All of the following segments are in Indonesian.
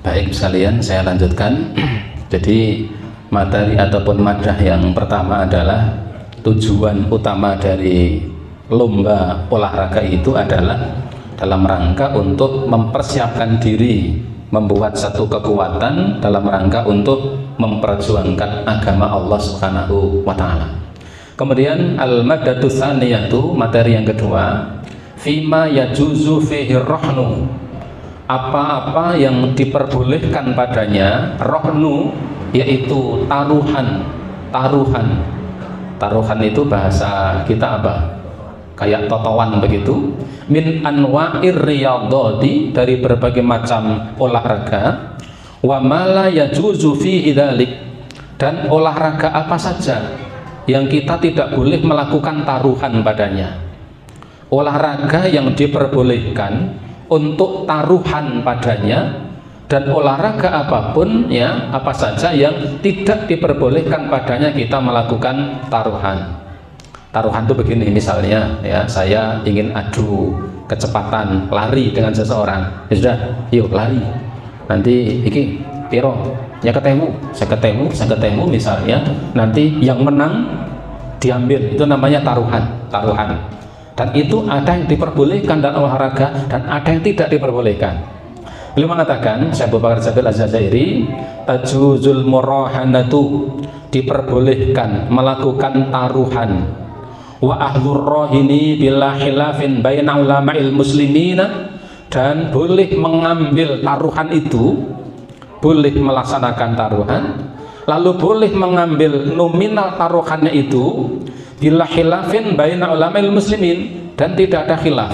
Baik sekalian, saya lanjutkan. Jadi materi ataupun madah yang pertama adalah tujuan utama dari lomba olahraga itu adalah dalam rangka untuk mempersiapkan diri, membuat satu kekuatan dalam rangka untuk memperjuangkan agama Allah Subhanahu wa Ta'ala. Kemudian al-maddatu tsaniyatu, materi yang kedua, fima yajuzu fihi rohnu, apa-apa yang diperbolehkan padanya, rohnu yaitu taruhan. Taruhan itu bahasa kita apa? Kayak totowan begitu. Min anwa'ir riyadhati, dari berbagai macam olahraga. Wa ma la yajuzu fihi dzalik, dan olahraga apa saja yang kita tidak boleh melakukan taruhan padanya. Olahraga yang diperbolehkan untuk taruhan padanya, dan olahraga apapun ya, apa saja yang tidak diperbolehkan padanya kita melakukan taruhan. Taruhan itu begini, misalnya ya, saya ingin adu kecepatan lari dengan seseorang, ya sudah, yuk lari, nanti iki piro ya, saya ketemu misalnya, nanti yang menang diambil, itu namanya taruhan. Dan itu ada yang diperbolehkan dalam olahraga dan ada yang tidak diperbolehkan. Beliau mengatakan, Syekh Abu Bakar Jabil Az-Jazairi, tajuzul murahanatu, diperbolehkan melakukan taruhan, wa ahlur rohini bila khilafin baina ulama'il muslimina, dan boleh mengambil taruhan itu, boleh melaksanakan taruhan, lalu boleh mengambil nominal taruhannya itu bila khilafin baina ulama'il muslimin, dan tidak ada khilaf,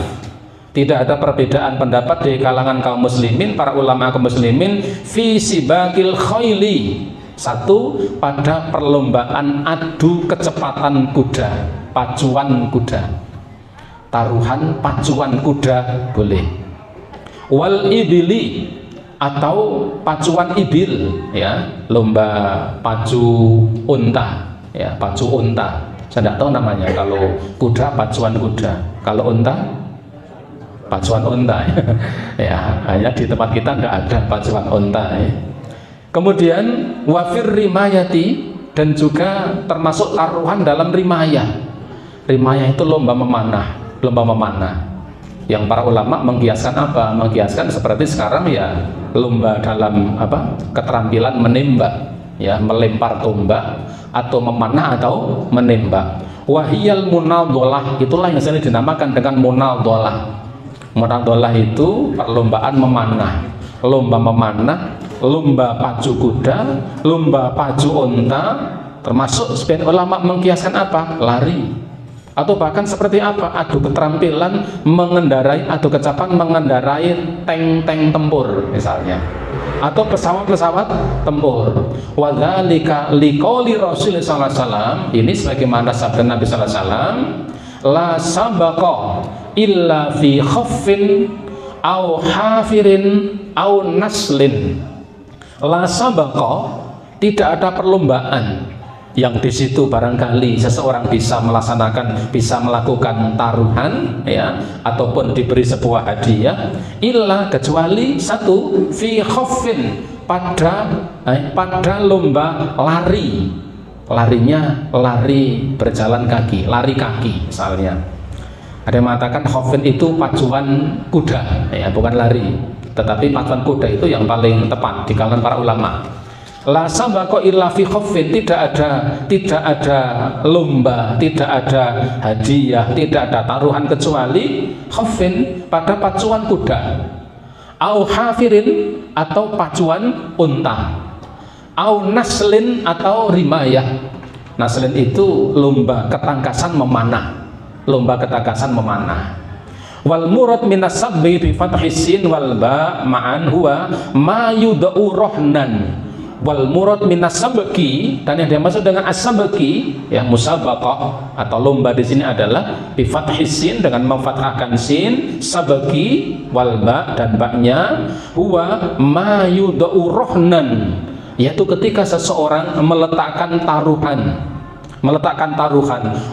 tidak ada perbedaan pendapat di kalangan kaum muslimin, para ulama kaum muslimin, fi sibakil khayli, satu, pada perlombaan adu kecepatan kuda, pacuan kuda, taruhan pacuan kuda boleh. Wal ibili, atau pacuan ibil ya, lomba pacu unta ya, pacu unta. Saya tidak tahu namanya, kalau kuda pacuan kuda, kalau unta pacuan unta ya, hanya di tempat kita tidak ada pacuan unta ya. Kemudian wafir rimayati, dan juga termasuk taruhan dalam rimayah. Rimayah itu lomba memanah, yang para ulama mengkiaskan apa? Mengkiaskan seperti sekarang ya, lomba dalam apa? Keterampilan menembak ya, melempar tombak atau memanah atau menembak. Wahiyal munadhalah, itulah yang sering dinamakan dengan munadhalah. Munadhalah itu perlombaan memanah, lomba pacu kuda, lomba pacu unta, termasuk sebagian ulama mengkiaskan apa? Lari, atau bahkan seperti apa? Adu keterampilan mengendarai, adu kecepatan mengendarai tank tempur misalnya, atau pesawat tempur. Wadzalika liqauli Rasul sallallahu alaihi wasallam, ini sebagaimana sabda Nabi sallallahu alaihi wasallam, la sabaqa illa fi khaffin au hafirin au naslin. La sabaqa, tidak ada perlombaan yang di situ barangkali seseorang bisa melakukan taruhan ya, ataupun diberi sebuah hadiah, illa, kecuali satu, fi khaffin, pada lomba lari, larinya lari berjalan kaki, lari kaki misalnya. Ada yang mengatakan khaffin itu pacuan kuda ya, bukan lari, tetapi pacuan kuda itu yang paling tepat di kalangan para ulama. La sabaqa illa fi khaffin, tidak ada lomba, tidak ada hadiah, tidak ada taruhan kecuali khaffin, pada pacuan kuda, au hafirin, atau pacuan unta, au naslin, atau rimayah. Naslin itu lomba ketangkasan memanah, Wal murad minas sabbi bi fathis sin wal ba ma'an huwa ma yudau rohnan. Wal murad minas sabqi, dan yang dimaksud dengan as-sabqi ya, musabaqah atau lomba di sini adalah bi fathis sin, dengan memfathahkan sin, sabqi wal ba, dan ba-nya, huwa ma yudau rohnan, yaitu ketika seseorang meletakkan taruhan,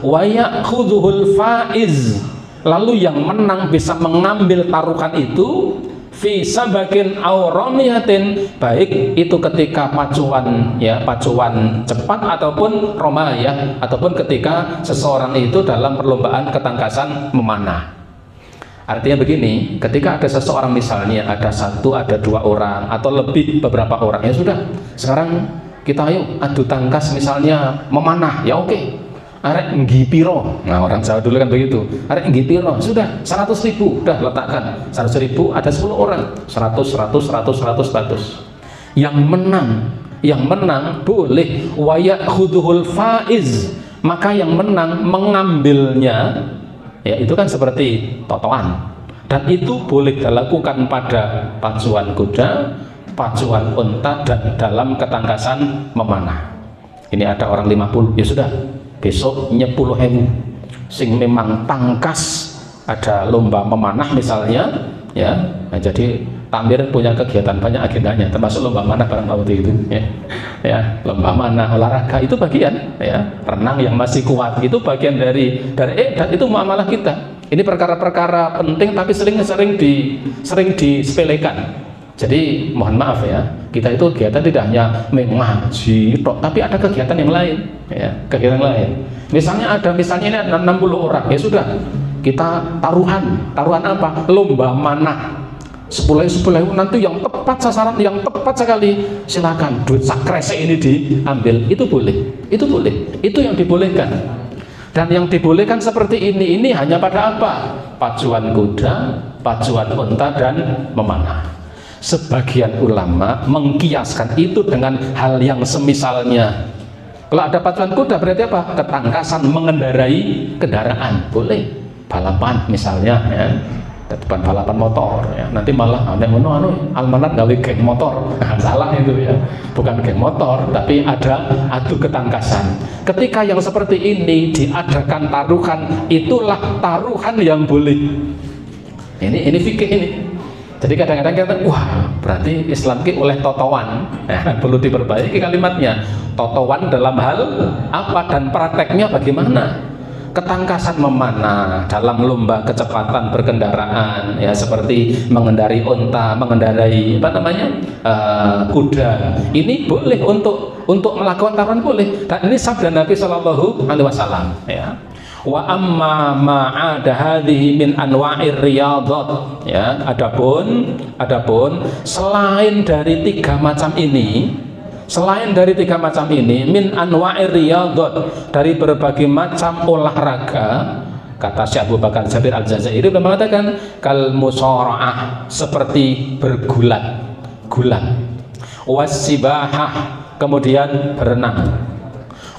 wa ya'khudhuhul faiz, lalu yang menang bisa mengambil taruhan itu, fi sabakin aw ramiyatin, baik itu ketika pacuan cepat ataupun romayah, ataupun ketika seseorang itu dalam perlombaan ketangkasan memanah. Artinya begini, ketika ada seseorang misalnya ada 1, ada 2 orang atau lebih beberapa orang, ya sudah, sekarang kita ayo adu tangkas misalnya memanah, ya oke. Arek nggipiro, nah orang Jawa dulu kan begitu, arek nggipiro, sudah 100.000, udah letakkan 100.000, ada 10 orang, 100. Yang menang boleh wayak khuduhul faiz, maka yang menang mengambilnya, ya itu kan seperti totoan, dan itu boleh dilakukan pada pacuan kuda, pacuan unta, dan dalam ketangkasan memanah. Ini ada orang 50, ya sudah, besok 10.000 sing memang tangkas, ada lomba memanah misalnya, ya. Nah, jadi Tamir punya kegiatan banyak agendanya, termasuk lomba manah barang waktu itu, ya, lomba manah, olahraga itu bagian, ya, renang yang masih kuat itu bagian dari dan itu muamalah kita. Ini perkara-perkara penting tapi sering disepelekan. Jadi mohon maaf ya, kita itu kegiatan tidak hanya mengaji tok, tapi ada kegiatan yang lain, ya, kegiatan lain. Misalnya ini ada 60 orang, ya sudah, kita taruhan apa? Lomba manah. 10.000 nanti yang tepat sasaran, yang tepat sekali, silakan duit sakrese ini diambil, itu boleh, itu yang dibolehkan. Dan yang dibolehkan seperti ini hanya pada apa? Pacuan kuda, pacuan unta, dan memanah. Sebagian ulama mengkiaskan itu dengan hal yang semisalnya. Kalau ada pacuan kuda berarti apa? Ketangkasan mengendarai kendaraan, boleh. Balapan misalnya, ya, depan balapan motor, ya. Nanti malah almanat gawe geng motor, salah itu, ya, bukan geng motor, tapi ada adu ketangkasan. Ketika yang seperti ini diadakan taruhan, itulah taruhan yang boleh. Ini fikih ini. Jadi kadang-kadang kita, wah, berarti Islam ki oleh totowan, ya, perlu diperbaiki kalimatnya. Totowan dalam hal apa dan prakteknya bagaimana? Ketangkasan memanah dalam lomba kecepatan berkendaraan, ya, seperti mengendarai unta, mengendarai kuda. Ini boleh untuk melakukan taruhan, boleh. Dan ini sabda Nabi Shallallahu Alaihi Wasallam, ya. Wa amma ma'ada hadhihi min anwa'ir riyadhat, ya, adapun selain dari 3 macam ini, min anwa'ir riyadhat, dari berbagai macam olahraga, kata Syekh Abu Bakar Jabir Al-Jazairi mengatakan kal musara'ah, seperti bergulat, wasibahah, kemudian berenang,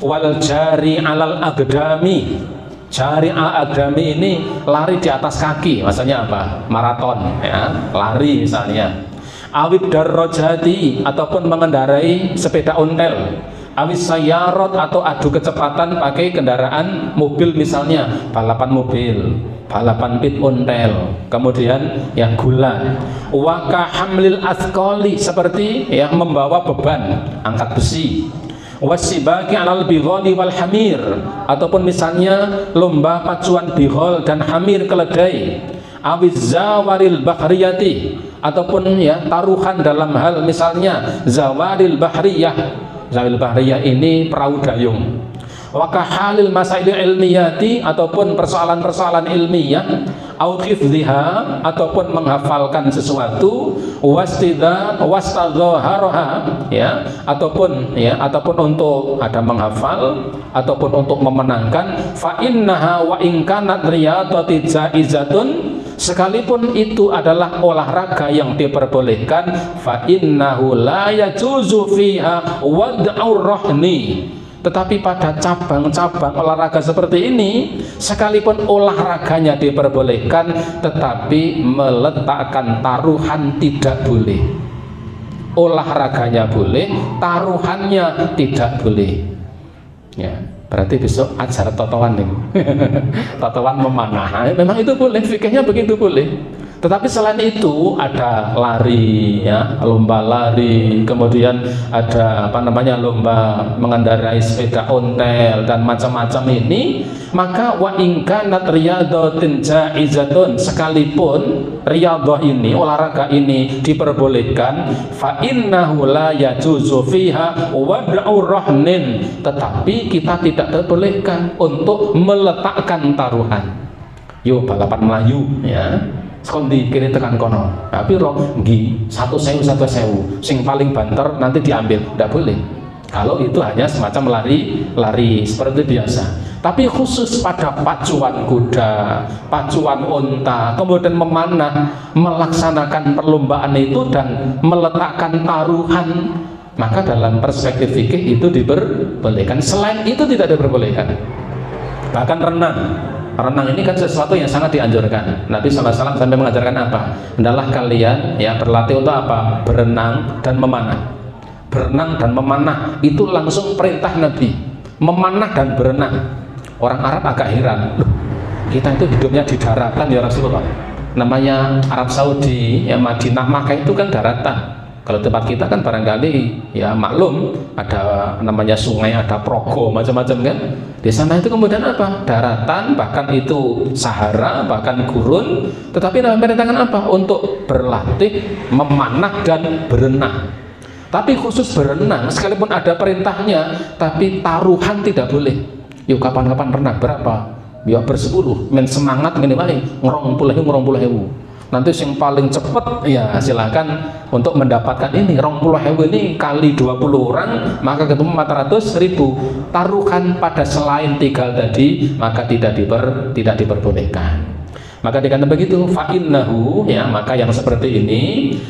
wal jari alal agdami. Jari al-agdami ini lari di atas kaki, maksudnya apa? Maraton, ya, lari misalnya. Awid darrojati, ataupun mengendarai sepeda ontel. Awis sayarot, atau adu kecepatan pakai kendaraan mobil misalnya, balapan mobil, balapan pit ontel. Kemudian yang gulat. Waka hamlil athqali, seperti yang membawa beban, angkat besi. Wasibaki alal bighali wal hamir, ataupun misalnya lomba pacuan bighal dan hamir keledai. Awiz zawaril bahriyati, ataupun, ya, taruhan dalam hal misalnya zawaril bahriyah. Zawaril bahriyah ini perahu dayung. Wakahalil masail ilmiyati, ataupun persoalan-persoalan ilmiah. Au hifdhiha, ataupun menghafalkan sesuatu. Wastadhaharoha, ya, ataupun untuk ada menghafal, ataupun untuk memenangkan. Fa innaha wa in kanat riyadati jaizatun, sekalipun itu adalah olahraga yang diperbolehkan. Fa innahu la yajuzu fiha wad'ur rahni, tetapi pada cabang-cabang olahraga seperti ini, sekalipun olahraganya diperbolehkan, tetapi meletakkan taruhan tidak boleh. Olahraganya boleh, taruhannya tidak boleh, ya. Berarti besok ajar totowan nih. Totowan memanah, memang itu boleh, fikihnya begitu boleh. Tetapi selain itu ada lari, ya, lomba lari, kemudian ada apa namanya lomba mengendarai sepeda ontel dan macam-macam ini. Maka wa in kanat riyadatin jaizatun, sekalipun riyadhah ini, olahraga ini diperbolehkan, fa innahu la yajuzu fiha wad'u rahnin, tetapi kita tidak diperbolehkan untuk meletakkan taruhan. Yo balapan Melayu, ya, sekondi kiri tekan kono, tapi roh nggih 1.000 sing paling banter nanti diambil, tidak boleh. Kalau itu hanya semacam lari seperti biasa. Tapi khusus pada pacuan kuda, pacuan unta, kemudian memanah, melaksanakan perlombaan itu dan meletakkan taruhan, maka dalam perspektif fikih itu diperbolehkan. Selain itu tidak diperbolehkan. Bahkan renang ini kan sesuatu yang sangat dianjurkan. Nabi SAW sampai mengajarkan apa? Hendaklah kalian, ya, berlatih untuk apa? Berenang dan memanah. Berenang dan memanah itu langsung perintah Nabi. Memanah dan berenang. Orang Arab agak heran, loh, kita itu hidupnya di daratan ya Rasulullah. Namanya Arab Saudi, ya, Madinah, Makkah itu kan daratan. Kalau tempat kita kan barangkali ya maklum ada namanya sungai, ada progo, macam-macam kan. Di sana itu kemudian apa? Daratan, bahkan itu Sahara, bahkan gurun. Tetapi Nabi perintahkan apa? Untuk berlatih, memanah dan berenang. Tapi khusus berenang, sekalipun ada perintahnya, tapi taruhan tidak boleh. Yuk kapan-kapan renang berapa? Ya bersepuluh, men semangat ngene wae, ngrong-puluh. Nanti yang paling cepat ya silakan untuk mendapatkan ini 20.000 ini kali 20 orang, maka ketemu 400.000. Taruhan pada selain tinggal tadi maka tidak diperbolehkan. Maka dikatakan begitu, fa'innahu, ya, maka yang seperti ini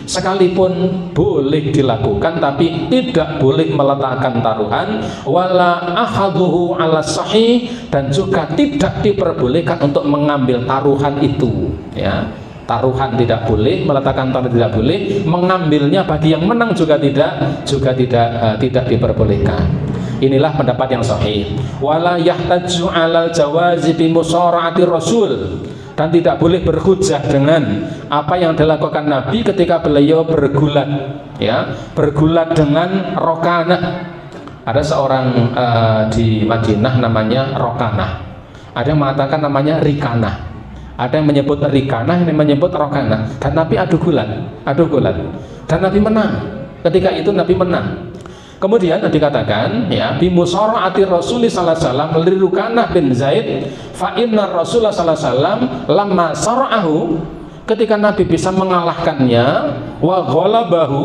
sekalipun boleh dilakukan tapi tidak boleh meletakkan taruhan, wala ahaduhu ala sahih, dan juga tidak diperbolehkan untuk mengambil taruhan itu, ya. Taruhan tidak boleh, meletakkan taruhan tidak boleh, mengambilnya bagi yang menang juga tidak diperbolehkan. Inilah pendapat yang sahih. Wala yahtaju alal jawazi bi musara'ati rasul, dan tidak boleh berhujjah dengan apa yang dilakukan Nabi ketika beliau bergulat, ya, bergulat dengan rokanah. Ada seorang di Madinah namanya rokanah, ada yang mengatakan namanya rikanah, ada yang menyebut rikanah, yang menyebut rokanah, dan Nabi adu gulat, dan Nabi menang. Ketika itu Nabi menang. Kemudian dikatakan, ya, bi musara'ati Rasulullah sallallahu alaihi wasallam li Rukanah bin Zaid, fa inna Rasulullah sallallahu alaihi wasallam lamma sara'ahu, ketika Nabi bisa mengalahkannya, wa ghalabahu,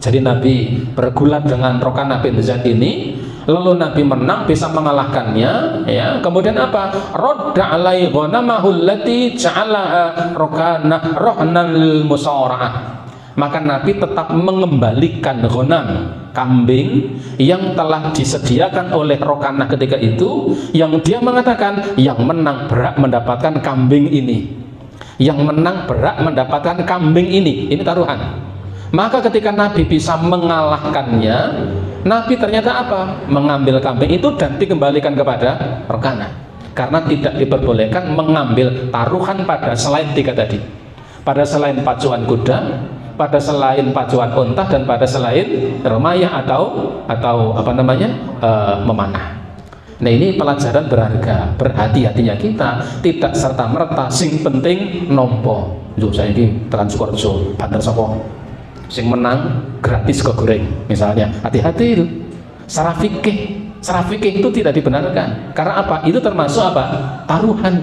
jadi Nabi bergulat dengan Rukanah bin Zaid ini, lalu Nabi menang, bisa mengalahkannya, ya. Kemudian apa? Radda alai ghanamahu allati ja'alaha Rukanah rahnan lil musara'ah, maka Nabi tetap mengembalikan ghanam, kambing yang telah disediakan oleh Rokanah ketika itu, yang dia mengatakan yang menang berhak mendapatkan kambing ini, yang menang berhak mendapatkan kambing ini taruhan. Maka ketika Nabi bisa mengalahkannya, Nabi ternyata apa? Mengambil kambing itu dan dikembalikan kepada Rokanah, karena tidak diperbolehkan mengambil taruhan pada selain tiga tadi, pada selain pacuan kuda, pada selain pacuan unta, dan pada selain remayah atau apa namanya memanah. Nah, ini pelajaran berharga. Berhati-hatinya kita tidak serta merta sing penting nompo. Yo saya ini tekan Sukorejo, banter sapa sing menang gratis kok goreng misalnya. Hati-hati itu. Secara fikih itu tidak dibenarkan. Karena apa? Itu termasuk apa? Taruhan.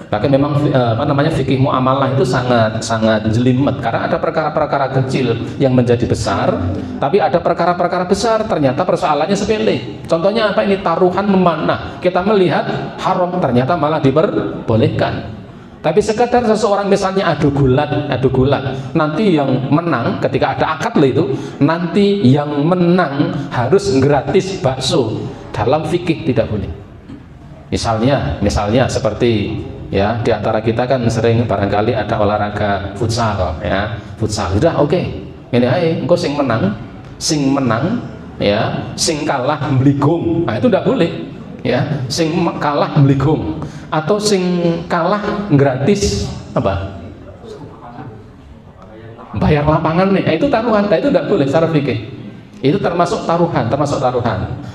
Bahkan memang apa namanya fikih muamalah itu sangat jelimet, karena ada perkara-perkara kecil yang menjadi besar, tapi ada perkara-perkara besar ternyata persoalannya sepele. Contohnya apa? Ini taruhan memanah, kita melihat haram, ternyata malah diperbolehkan. Tapi sekadar seseorang misalnya adu gulat, nanti yang menang ketika ada akad lah itu, nanti yang menang harus gratis bakso. Dalam fikih tidak boleh. Misalnya seperti, ya, di antara kita kan sering barangkali ada olahraga futsal, ya, futsal. Sudah oke. Ini ae, engko sing menang, ya, sing kalah mbligong. Nah, itu tidak boleh. ya, sing kalah mligung atau sing kalah gratis apa? Bayar lapangan nih, itu taruhan. Nah, itu tidak boleh secara fikih. Itu termasuk taruhan,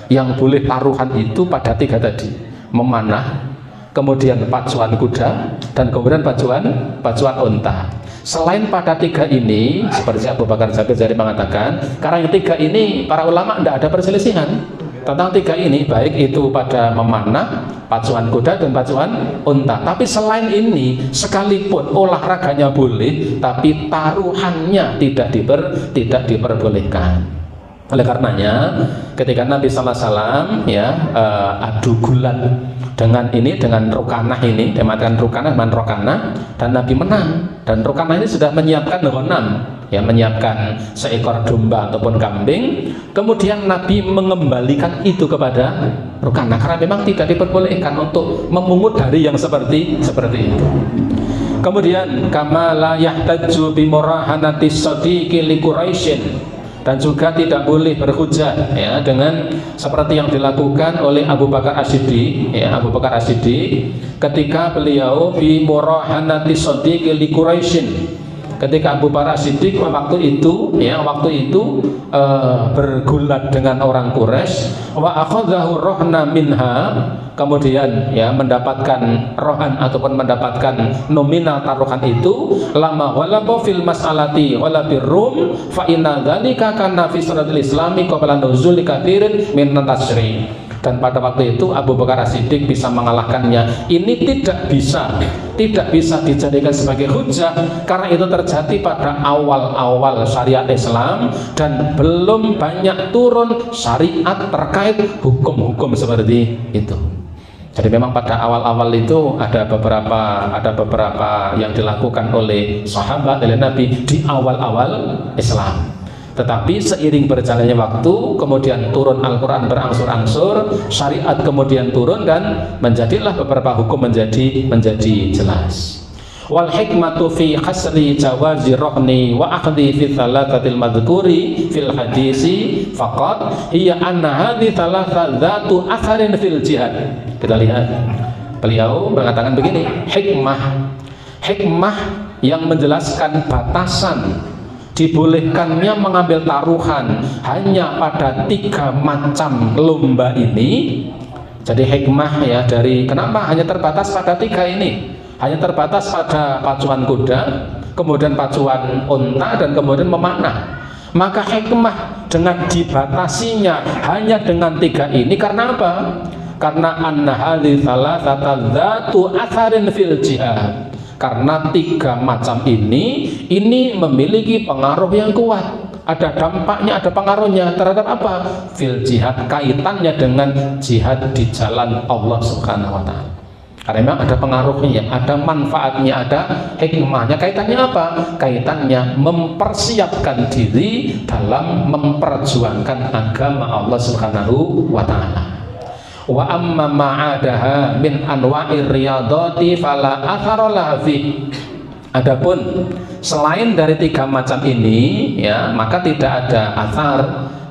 Yang boleh taruhan itu pada 3 tadi: memanah, kemudian pacuan kuda, dan kemudian pacuan unta. Selain pada 3 ini, seperti Abu Bakar Jabir Jari mengatakan, karena yang 3 ini para ulama tidak ada perselisihan tentang 3 ini, baik itu pada memanah, pacuan kuda, dan pacuan unta. Tapi selain ini, sekalipun olahraganya boleh, tapi taruhannya tidak diperbolehkan. Oleh karenanya, ketika Nabi Sallallahu Alaihi Wasallam adu gulat dengan Rukanah ini, dimatikan Rukanah dengan Rokanah, dan Nabi menang. Dan Rukanah ini sudah menyiapkan ghanam, menyiapkan seekor domba ataupun kambing. Kemudian Nabi mengembalikan itu kepada Rukanah karena memang tidak diperbolehkan untuk memungut dari yang seperti itu. Kemudian kama la yahtaju bi murahanati sadiqi li Quraisyin, dan juga tidak boleh berhujah dengan seperti yang dilakukan oleh Abu Bakar As-Siddiq, Abu Bakar As-Siddiq ketika beliau bi murahanati sadiqi li Quraisyin, ketika Abu Bakar As-Siddiq waktu itu bergulat dengan orang Quraisy, wa akhadhahu rohna minha, kemudian mendapatkan rohan ataupun mendapatkan nominal taruhan itu, lama walabo fil mas'alati wala birrum fa inna dzalika kana fi suratil islami qabla nuzuli katsirin min tasri. Dan pada waktu itu Abu Bakar As-Siddiq bisa mengalahkannya. Ini tidak bisa dijadikan sebagai hujah karena itu terjadi pada awal-awal syariat Islam dan belum banyak turun syariat terkait hukum-hukum seperti itu. Jadi memang pada awal-awal itu ada beberapa yang dilakukan oleh sahabat, oleh Nabi di awal-awal Islam. Tetapi seiring berjalannya waktu, kemudian turun Al-Quran berangsur-angsur, syariat kemudian turun, dan menjadilah beberapa hukum menjadi jelas. Wal hikmatu fi hasri jawazi rohni wa akhdi fi thalathatil madhkuri fil hadisi faqat hiya anna hadhi thalatha dhatu akharin fil jihad. Kita lihat, beliau mengatakan begini, hikmah yang menjelaskan batasan dibolehkannya mengambil taruhan hanya pada 3 macam lomba ini. Jadi hikmah dari kenapa hanya terbatas pada 3 ini, hanya terbatas pada pacuan kuda, kemudian pacuan unta, dan kemudian memanah. Maka hikmah dengan dibatasinya hanya dengan 3 ini karena apa? Karena anna hadhi thalathata dhatu atharin fil jihad, karena 3 macam ini memiliki pengaruh yang kuat, ada dampaknya, ada pengaruhnya terhadap apa? Fil jihad, kaitannya dengan jihad di jalan Allah Subhanahu wa Ta'ala. Karena memang ada pengaruhnya, ada manfaatnya, ada hikmahnya. Kaitannya apa? Kaitannya mempersiapkan diri dalam memperjuangkan agama Allah Subhanahu wa Ta'ala. Wa amma ma'adaha min anwa'ir riyadati fala athara laha fi. Adapun selain dari 3 macam ini, maka tidak ada athar,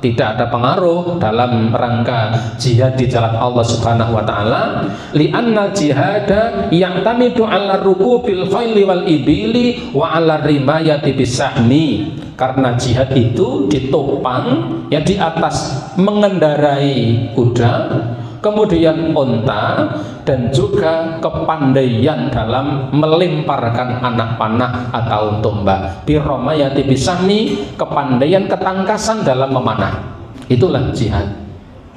tidak ada pengaruh dalam rangka jihad di jalan Allah Subhanahu wa Ta'ala. Li'anna jihada ya'tamidu 'ala rukubil khayli wal ibili wa 'ala rimayati bisahmi. Karena jihad itu ditopang di atas mengendarai kuda, kemudian unta, dan juga kepandaian dalam melemparkan anak panah atau tombak. Biromayati bisahmi, kepandaian ketangkasan dalam memanah. Itulah jihad.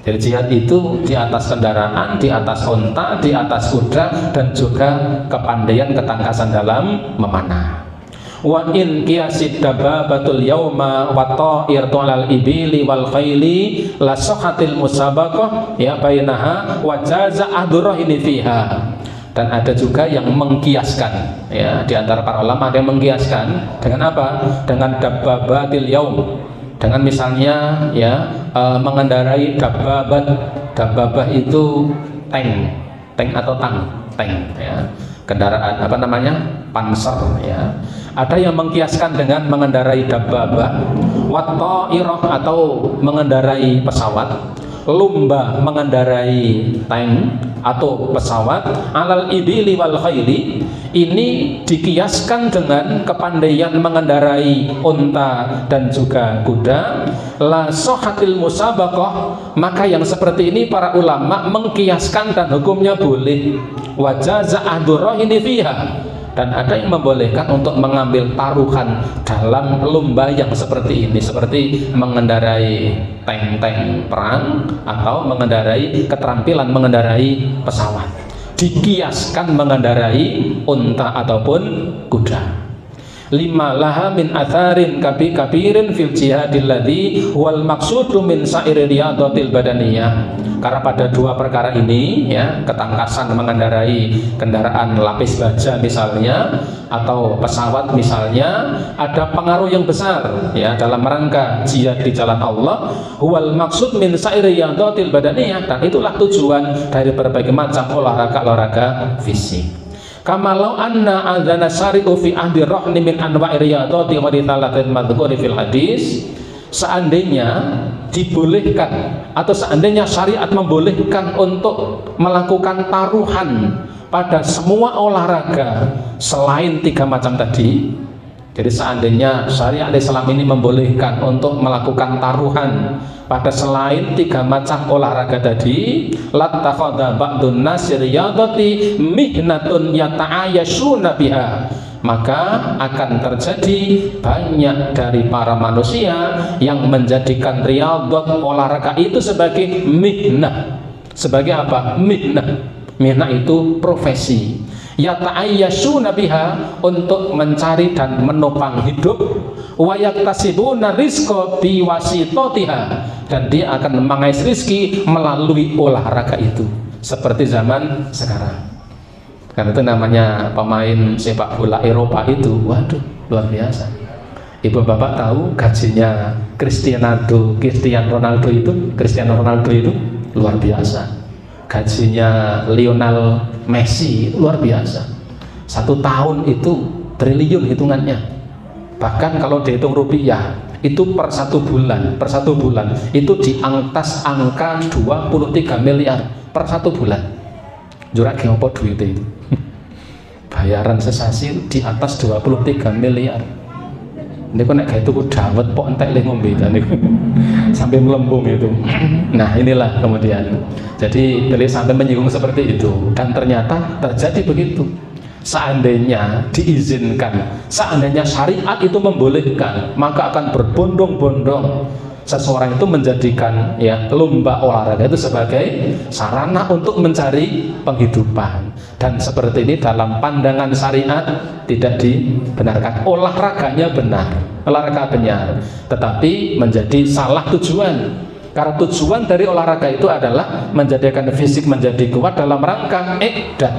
Jadi jihad itu di atas kendaraan, di atas unta, di atas kuda, dan juga kepandaian ketangkasan dalam memanah. Wa in qiyasid dababatul yauma wa ta'ir tulal ibili wal khayli la sahhatil musabaqah bainaha wa jaza adrahini fiha. Dan ada juga yang mengkiaskan, di antara para ulama ada yang mengkiaskan dengan apa? Dengan dababatil yaum, dengan misalnya mengendarai dababah itu tank atau tank kendaraan panser Ada yang mengkiaskan dengan mengendarai dabbabah, wat ta'irah atau mengendarai pesawat, lomba mengendarai tank atau pesawat, alal ibili wal khayli, ini dikiaskan dengan kepandaian mengendarai unta dan juga kuda, la sohatil musabaqah, maka yang seperti ini para ulama mengkiaskan dan hukumnya boleh. Wajaza ahdurrahini fiha, dan ada yang membolehkan untuk mengambil taruhan dalam lomba yang seperti ini, seperti mengendarai tank-tank perang atau mengendarai keterampilan mengendarai pesawat, dikiaskan mengendarai unta ataupun kuda. Lima laha min atharin kabirin fil jihadil ladzi wal maqsudu min sa'iri riyadatil badaniyah. Karena pada dua perkara ini, ya, ketangkasan mengendarai kendaraan lapis baja misalnya atau pesawat misalnya, ada pengaruh yang besar, ya, dalam rangka jihad di jalan Allah. Wal maksud min sa'iri riyadatil badaniyah, dan itulah tujuan dari berbagai macam olahraga fisik. Kamalau anna adzana syari'u fi ahdi rahni min anwa'i riyadati wa ritalatin madhkuri fil hadis, seandainya dibolehkan atau seandainya syariat membolehkan untuk melakukan taruhan pada semua olahraga selain 3 macam tadi, jadi seandainya syariat Islam ini membolehkan untuk melakukan taruhan pada selain 3 macam olahraga tadi, lattakhadha ba'dun nasi riyadati mihnatun yata'ayashuna biha, maka akan terjadi banyak dari para manusia yang menjadikan riyadhat olahraga itu sebagai mihnah. Sebagai apa? Mihnah. Mihnah itu profesi. Yata'ayyashuna biha, untuk mencari dan menopang hidup, wa yaktasibuna rizqa biwasitatiha, dan dia akan mengais rizki melalui olahraga itu, seperti zaman sekarang. Karena itu namanya pemain sepak bola Eropa itu, waduh, luar biasa. Ibu bapak tahu gajinya Cristiano Ronaldo itu luar biasa. Gajinya Lionel Messi luar biasa. 1 tahun itu triliun hitungannya. Bahkan kalau dihitung rupiah itu per satu bulan itu di atas angka 23 miliar per 1 bulan. Jurake apa duit itu? Bayaran sesasi di atas 23 miliar. Ini kok nek gawe tuku dawet pok entek le ngombe niku. Sampai melembung itu. Nah, inilah kemudian. Jadi beliau sampai menyinggung seperti itu, dan ternyata terjadi begitu. Seandainya diizinkan, seandainya syariat itu membolehkan, maka akan berbondong-bondong seseorang itu menjadikan, ya, lomba olahraga itu sebagai sarana untuk mencari penghidupan. Dan seperti ini dalam pandangan syariat tidak dibenarkan. Olahraganya benar, olahraga benar, tetapi menjadi salah tujuan. Karena tujuan dari olahraga itu adalah menjadikan fisik menjadi kuat dalam rangka dan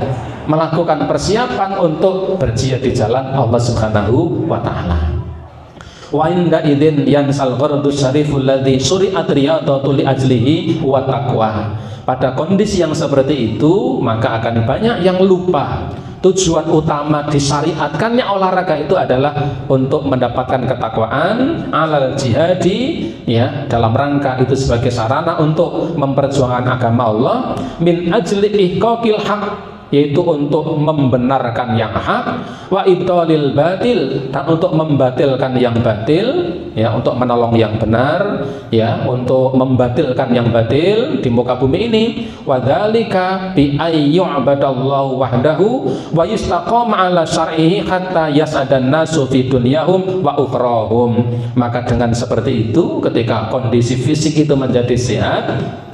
melakukan persiapan untuk berjihad di jalan Allah Subhanahu wa taala. Wa inda idzin yansal ghardus syariful ladzi syuri'at riyadatu li ajlihi wa taqwa. Pada kondisi yang seperti itu, maka akan banyak yang lupa tujuan utama disyariatkannya olahraga itu adalah untuk mendapatkan ketakwaan, alal jihadi, ya, dalam rangka itu sebagai sarana untuk memperjuangkan agama Allah, min ajli ihqaqil haq, yaitu untuk membenarkan yang hak, wa ibtalil batil, dan untuk membatilkan yang batil, ya, untuk menolong yang benar, ya, untuk membatilkan yang batil di muka bumi ini. Wa dzalika bi ayyu'badallahu wahdahu wa yustaqama ala syar'ihi hatta yas'adan nasu fi dunyahum wa ukhrahum. Maka dengan seperti itu, ketika kondisi fisik itu menjadi sehat,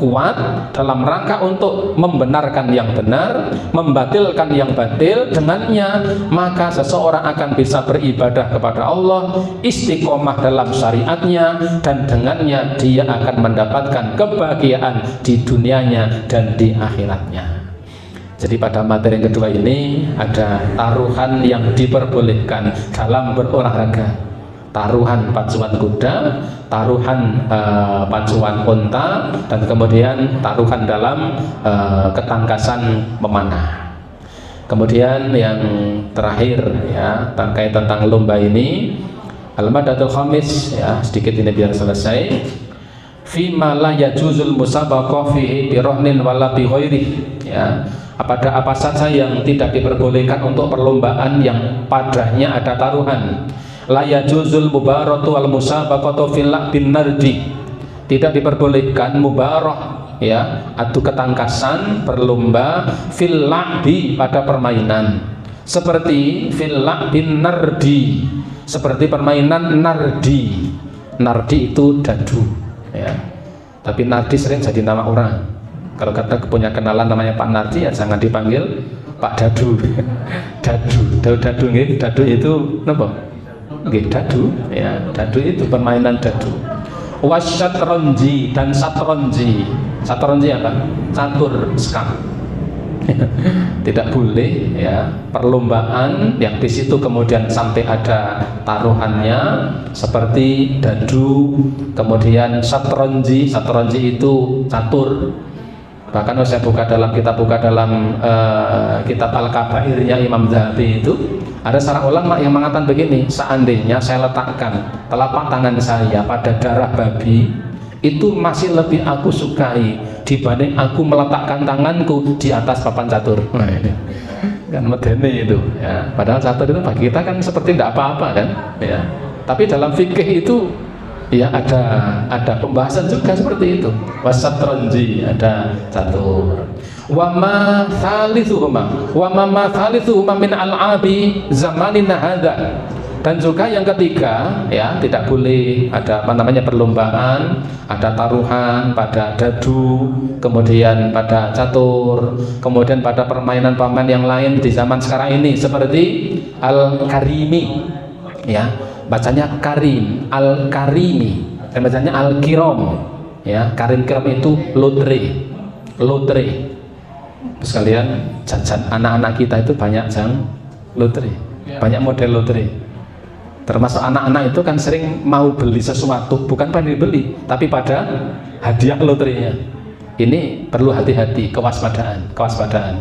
kuat dalam rangka untuk membenarkan yang benar, membatilkan yang batil, dengannya maka seseorang akan bisa beribadah kepada Allah, istiqomah dalam syariatnya, dan dengannya dia akan mendapatkan kebahagiaan di dunianya dan di akhiratnya. Jadi pada materi yang kedua ini ada taruhan yang diperbolehkan dalam berolahraga. Taruhan pacuan kuda, taruhan pacuan unta, dan kemudian taruhan dalam ketangkasan memanah. Kemudian yang terakhir, ya, terkait tentang lomba ini, al-madatul khamis, ya, sedikit ini biar selesai. fima la yajuzul musabaqah fihi birahnin wala bi ghairihi, ya, pada apa saja yang tidak diperbolehkan untuk perlombaan yang padanya ada taruhan. La yajuzul mubaratu wal musabaqatu fil bin nardi, tidak diperbolehkan mubarah, ya, adu ketangkasan berlomba fil la'bi pada permainan, seperti fil bin nardi, seperti permainan nardi. Nardi itu dadu, ya, tapi nardi sering jadi nama orang. Kalau kata punya kenalan namanya Pak Nardi, ya jangan dipanggil Pak Dadu. Dadu nggih, dadu itu napa? Nggih, dadu, ya, dadu itu permainan dadu. Wasyatronji dan satronji. Satronji apa? Catur skak. Tidak boleh, ya, perlombaan yang di situ kemudian sampai ada taruhannya seperti dadu, kemudian satronji. Satronji itu catur. Bahkan saya buka dalam kitab Al-Kabairnya Imam Zahabi itu ada seorang ulama yang mengatakan begini, seandainya saya letakkan telapak tangan saya pada darah babi, itu masih lebih aku sukai dibanding aku meletakkan tanganku di atas papan catur. Nah, ini kan medeni itu, ya. Padahal catur itu bagi kita kan seperti tidak apa-apa kan, ya. Tapi dalam fikih itu, ya, ada pembahasan juga seperti itu. Wasatronji, ada catur. Wa ma thalithuhuma min al-abi zamanina hadza. Dan juga yang ketiga, ya, tidak boleh ada apa namanya perlombaan, ada taruhan pada dadu, kemudian pada catur, kemudian pada permainan-permainan yang lain di zaman sekarang ini seperti al-karimi, ya. Bacanya Karim, Al-Karimi, dan bacanya Al-Kirom, ya. Karim-kirom itu lotre. Sekalian jajan anak-anak kita itu banyak lotre, banyak model lotre. Termasuk anak-anak itu kan sering mau beli sesuatu, bukan pada dibeli, tapi pada hadiah lotrenya. Ini perlu hati-hati, kewaspadaan.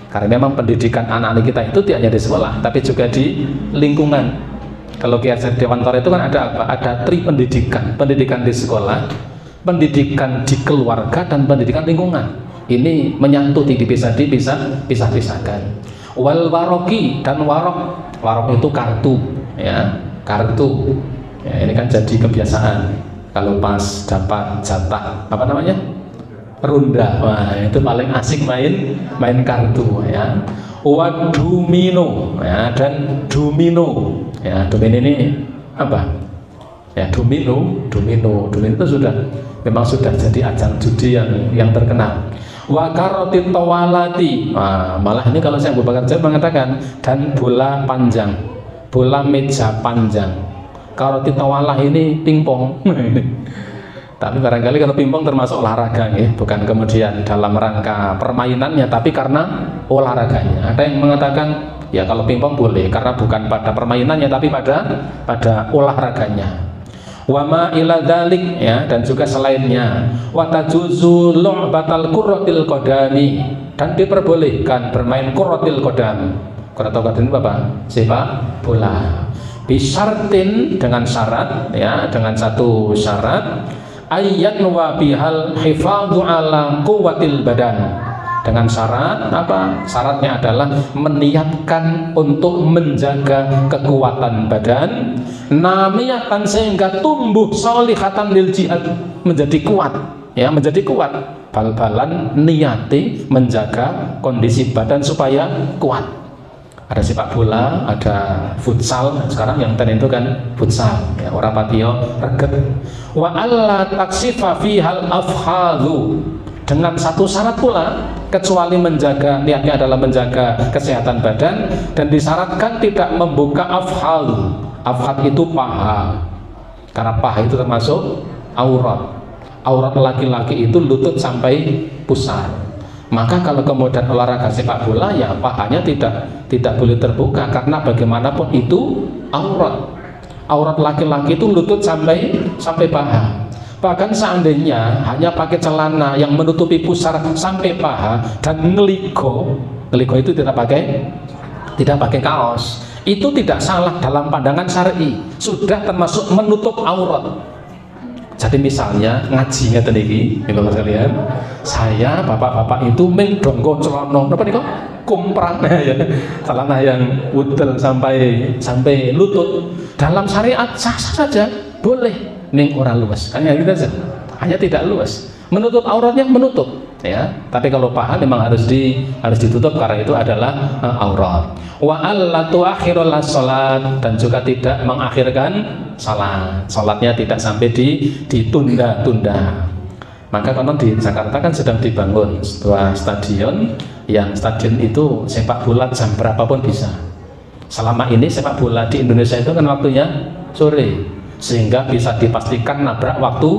Karena memang pendidikan anak-anak kita itu tidak hanya di sekolah, tapi juga di lingkungan. Kalau Kiai Dewantara itu kan ada apa? Ada pendidikan di sekolah, pendidikan di keluarga, dan pendidikan lingkungan. Ini menyatu, tidak bisa dipisah-pisahkan. Wal waroki dan warok itu kartu, ya, kartu. Ya, ini kan jadi kebiasaan. Kalau pas dapat jatah apa namanya? Runda, wah itu paling asik main kartu, ya. Domino, ya, dan domino, ya. Domino ini apa? Ya, domino itu memang sudah jadi ajang judi yang terkenal. Wa karotit tawalati, malah ini kalau saya Abu Bakar Jaid mengatakan, dan bola panjang, bola meja panjang. Karotit tawalah ini pingpong. Tapi barangkali kalau pingpong termasuk olahraga, ya, bukan kemudian dalam rangka permainannya, tapi karena olahraganya. Ada yang mengatakan, ya, kalau pingpong boleh karena bukan pada permainannya, tapi pada olahraganya. Wama ila dzalik, ya, dan juga selainnya. Wa tajuzu lu'batal qurratil qadami, dan diperbolehkan bermain qurratil qadam. Qurratil qadam itu apa? Sepak bola. Bisyartin, dengan syarat, ya, dengan satu syarat, ayyan wa bihal hifadhu ala quwwatil badan, dengan syarat apa? Syaratnya adalah meniatkan untuk menjaga kekuatan badan, namiyatan, sehingga tumbuh solihatan lil jihad, menjadi kuat, ya, menjadi kuat. Bal-balan niati menjaga kondisi badan supaya kuat. Ada sepak bola, ada futsal. Sekarang yang tren itu kan futsal, ya, ora patio reget. Wa alla taksifa fihal afhadhu, dengan satu syarat pula, kecuali menjaga, niatnya adalah menjaga kesehatan badan, dan disyaratkan tidak membuka afhal. Afhal itu paha, karena paha itu termasuk aurat laki-laki itu lutut sampai pusar. Maka kalau kemudian olahraga sepak bola, ya, pahanya tidak boleh terbuka, karena bagaimanapun itu aurat laki-laki itu lutut sampai paha. Bahkan seandainya hanya pakai celana yang menutupi pusar sampai paha dan ngeliko itu tidak pakai kaos, itu tidak salah dalam pandangan syar'i, sudah termasuk menutup aurat. Jadi misalnya ngaji ngeten iki, Bapak sekalian, saya bapak-bapak itu mendonggo celana napa niku? Kumprang ya. Celana yang udel sampai lutut. Dalam syariat sah-sah saja, boleh. Ning ora luas. Hanya gitu saja. Hanya tidak luas. Menutup auratnya menutup, ya. Tapi kalau paha memang harus ditutup karena itu adalah aurat. Wa allatu akhirul salat, dan juga tidak mengakhirkan salat. Salatnya tidak sampai ditunda-tunda. Maka konon di Jakarta kan sedang dibangun sebuah stadion, yang stadion itu sepak bola jam berapapun bisa. Selama ini sepak bola di Indonesia itu kan waktunya sore, sehingga bisa dipastikan nabrak waktu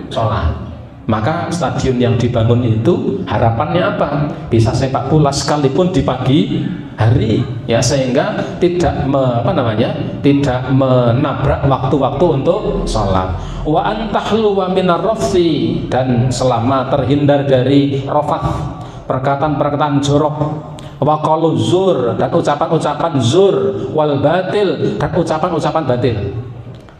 sholat. Maka stadion yang dibangun itu harapannya apa? Bisa sepak bola sekalipun di pagi hari, ya, sehingga tidak tidak menabrak waktu-waktu untuk sholat. Wa antahlu wa minar rafsi, dan selama terhindar dari rafat, perkataan-perkataan jorok, wa qalu zur, dan ucapan-ucapan zur, wal batil, dan ucapan-ucapan batil.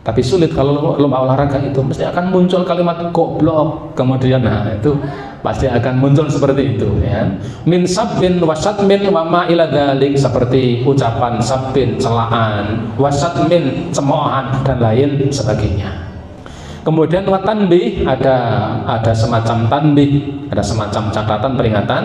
Tapi sulit kalau lomba olahraga itu mesti akan muncul kalimat goblok, kemudian itu pasti akan muncul seperti itu, ya. Min sabbin wa satmin wa ma ila dzalik, seperti ucapan sabbin celaan, wa satmin cemoohan, dan lain sebagainya. Kemudian wa tanbih, ada semacam tanbih, ada semacam catatan peringatan.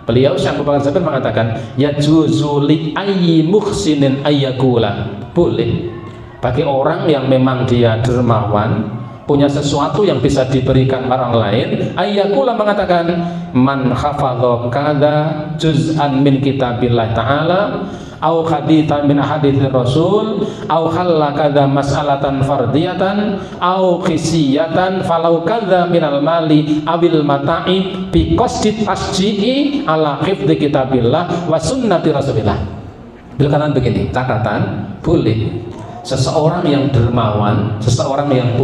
Beliau Syekh Abu Bakar Zabir mengatakan, ya juzuli ayyi muhsinin ayyakula, boleh bagi orang yang memang dia dermawan, punya sesuatu yang bisa diberikan orang lain, ayyakula mengatakan, man hafadha kadza juz'an min kitabillah ta'ala au hadithan min hadithir rasul au khalla kadza mas'alatan fardiyatan au khisiyatan falau kadza minal mali awil mata'i bi qasdi tasji'i ala hifdzi kitabillah wa sunnati rasulillah. Bilkanan begini, catatan, boleh seseorang yang dermawan, seseorang yang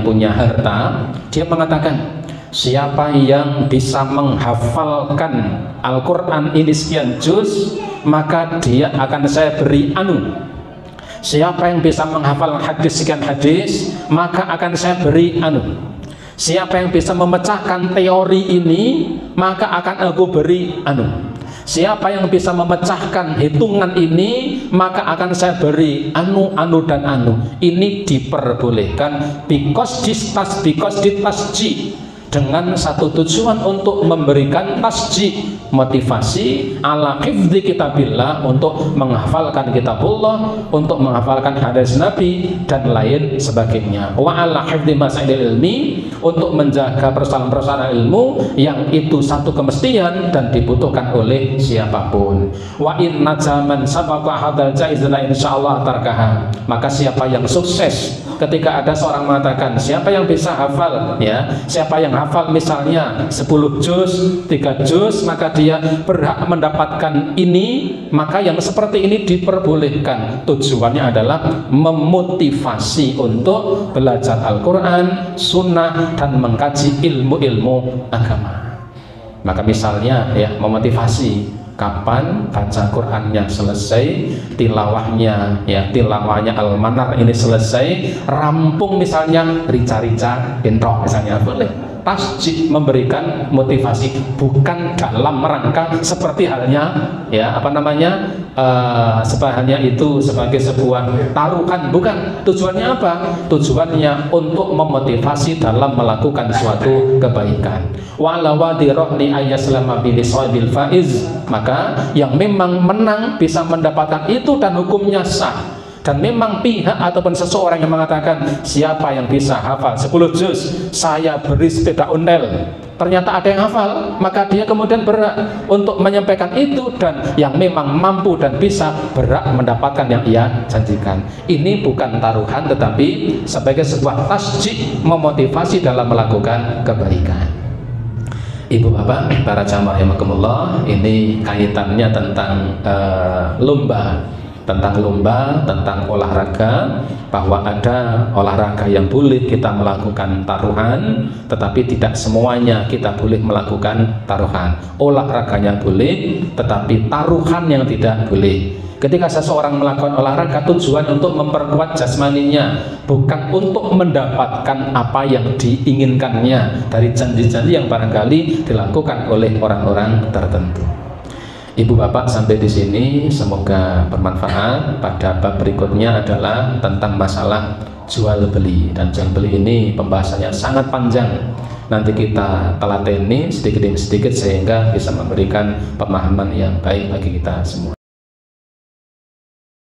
punya harta, dia mengatakan, siapa yang bisa menghafalkan Al-Quran ini sekian juz, maka dia akan saya beri anu. Siapa yang bisa menghafal hadis sekian hadis, maka akan saya beri anu. Siapa yang bisa memecahkan teori ini, maka akan aku beri anu. Siapa yang bisa memecahkan hitungan ini, maka akan saya beri anu, anu, dan anu. Ini diperbolehkan because ditasji, dengan satu tujuan untuk memberikan tasji, motivasi ala hifdzi kitabillah, untuk menghafalkan kitabullah, untuk menghafalkan hadis Nabi, dan lain sebagainya. Wa ala hifdzi masailil ilmi, untuk menjaga persoalan-persoalan ilmu yang itu satu kemestian dan dibutuhkan oleh siapapun. Wa inna zaman sabaqa hadzal jaizna insyaallah tarkaha, maka siapa yang sukses ketika ada seorang mengatakan, siapa yang bisa hafal, ya, siapa yang hafal misalnya 10 juz, 3 juz, maka dia berhak mendapatkan ini, maka yang seperti ini diperbolehkan. Tujuannya adalah memotivasi untuk belajar Al-Quran, sunnah, dan mengkaji ilmu-ilmu agama. Maka misalnya, ya, memotivasi kapan baca Qurannya selesai, tilawahnya, ya, tilawahnya Al-Manar ini selesai, rampung misalnya rica-rica intro misalnya, boleh. Tasjid, memberikan motivasi, bukan dalam rangka seperti halnya, ya, sebenarnya itu sebagai sebuah taruhan, bukan. Tujuannya apa? Tujuannya untuk memotivasi dalam melakukan suatu kebaikan. Walawadironi ayaslama bilisabil faiz, maka yang memang menang bisa mendapatkan itu dan hukumnya sah. Dan memang pihak ataupun seseorang yang mengatakan, siapa yang bisa hafal 10 juz, saya beri sepeda ontel, ternyata ada yang hafal, maka dia kemudian berhak untuk menyampaikan itu, dan yang memang mampu dan bisa berhak mendapatkan yang ia janjikan. Ini bukan taruhan, tetapi sebagai sebuah tasjid, memotivasi dalam melakukan kebaikan. Ibu bapak, para jamaah rahimakumullah, ini kaitannya tentang lomba, tentang olahraga, bahwa ada olahraga yang boleh kita melakukan taruhan, tetapi tidak semuanya kita boleh melakukan taruhan. Olahraganya boleh, tetapi taruhan yang tidak boleh. ketika seseorang melakukan olahraga tujuan untuk memperkuat jasmaninya, bukan untuk mendapatkan apa yang diinginkannya dari janji-janji yang barangkali dilakukan oleh orang-orang tertentu. Ibu bapak sampai di sini semoga bermanfaat. Pada bab berikutnya adalah tentang masalah jual beli, dan jual beli ini pembahasannya sangat panjang. Nanti kita telateni sedikit demi sedikit sehingga bisa memberikan pemahaman yang baik bagi kita semua.